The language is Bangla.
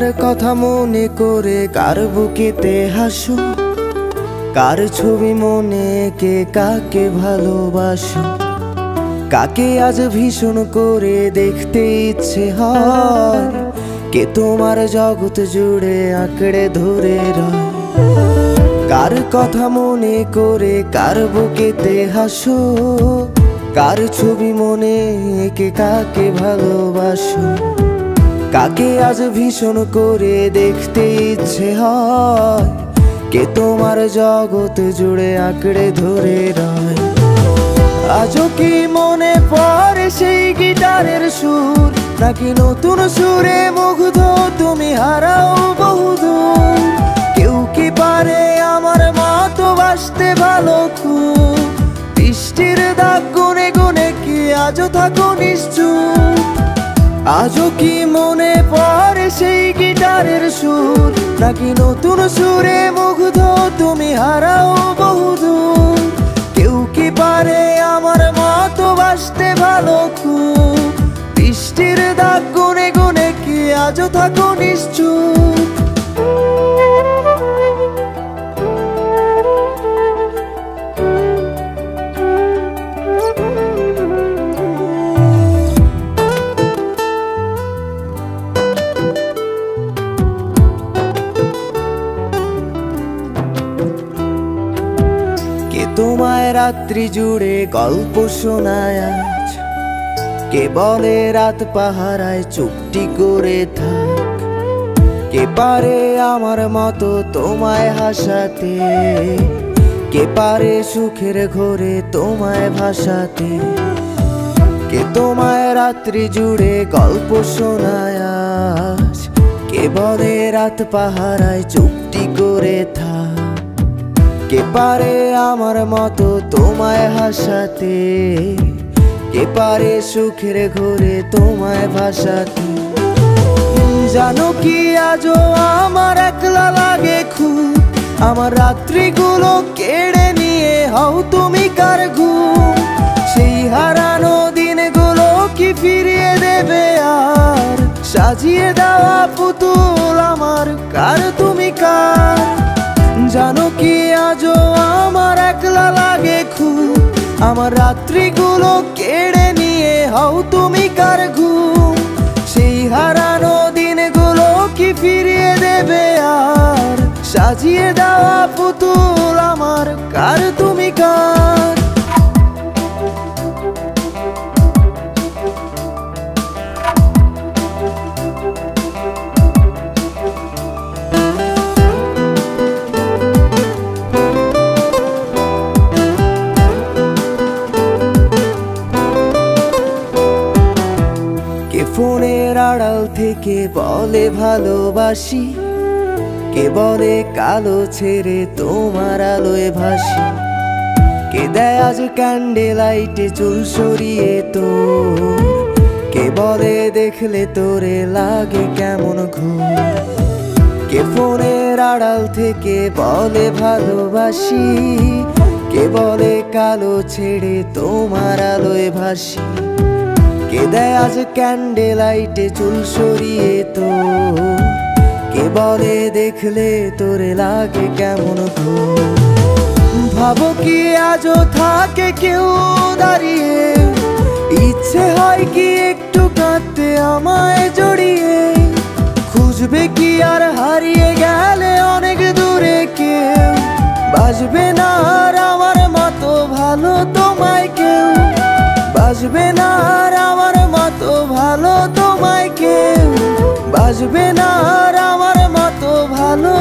কার কথা মনে করে কার বুকেতে হাসো, কার ছবি মনে কে কাকে ভালোবাসো, কাকে আজ ভীষণ করে দেখতে ইচ্ছে হয়, কে তোমার জগৎ জুড়ে আঁকড়ে ধরে রয়। কার কথা মনে করে কার বুকেতে হাসো, কার ছবি মনে কে কাকে ভালোবাসো, কাকে আজ ভীষণ করে দেখতে ইচ্ছে হয়, কে তোমার জগৎ জুড়ে আঁকড়ে ধরে রয়। আজও কি মনে পড়ে সেই গিটারের সুর, নাকি নতুন সুরে মুগ্ধ তুমি হারাও বহুদূর? কেউ কি পারে আমার মতো বাসতে ভালো খুব, বৃষ্টির দাগ গুনে গুনে কি আজও থাকো নিশ্চুপ? আজও কি মনে পড়ে সেই গিটারের সুর, নাকি নতুন সুরে মুগ্ধ তুমি হারাও বহুদূর? কেউ কি পারে আমার মতো বাসতে ভালো খুব, বৃষ্টির দাগ গুনে গুনে কি আজও থাকো নিশ্চুপ? তোমায় রাত্রি জুড়ে গল্প শোনায় আজ, কে বলে রাত পাহারায় চুপটি করে থাক, কে পারে আমার মতো তোমায় হাসাতে, কে পারে সুখের ঘোরে তোমায় ভাসাতে? কে তোমায় রাত্রি জুড়ে গল্প শোনায় আজ, কে বলে রাত পাহারায় চুপটি করে থাক, কে পারে আমার মতো তোমায় হাসাতে, কে পারে সুখের ঘোরে তোমায় ভাসাতে? জানো কি আজও আমার একলা লাগে খুব, আমার রাত্রিগুলো কেড়ে নিয়ে হও তুমি কার ঘুম? সেই হারানো দিনগুলো কি ফিরিয়ে দেবে আর, সাজিয়ে দেওয়া পুতুল আমার কার তুমি কার? জানো কি আজও আমার একলা লাগে খুব, আমার রাত্রিগুলো কেড়ে নিয়ে হও তুমি কার ঘুম? সেই হারানো দিনগুলো কি ফিরিয়ে দেবে আর, সাজিয়ে দেওয়া পুতুল আমার কার তুমি কার? ফোনের আড়াল থেকে বলে ভালোবাসি, কে বলে কালো ছেড়ে তোমার আলোয় ভাসি, কে দেয় আজ ক্যান্ডেল লাইটে চুল সরিয়ে তোর, কে বলে দেখলে তোরে লাগে কেমন ঘুম? কে ফোনের আড়াল থেকে বলে ভালোবাসি, কে বলে কালো ছেড়ে তোমার আলোয় ভাসি, কে দেয় আজ ক্যান্ডেল লাইটে চুল সরিয়ে তোর, কে বলে দেখলে তোরে লাগে কেমন ঘুম? ভাবো কি আজও থাকে কেউ দাঁড়িয়ে, ইচ্ছে হয় কি একটু কাঁদতে আমায় জড়িয়ে? খুঁজবে কি আর হারিয়ে গেলে অনেক দূরে কেউ, বাসবে না আর আমার মতো ভালো তোমায় কেউ, বাসবে না আর আমার মতো ভালো তোমায় কেউ, বাসবে না আর আমার মতো ভালো।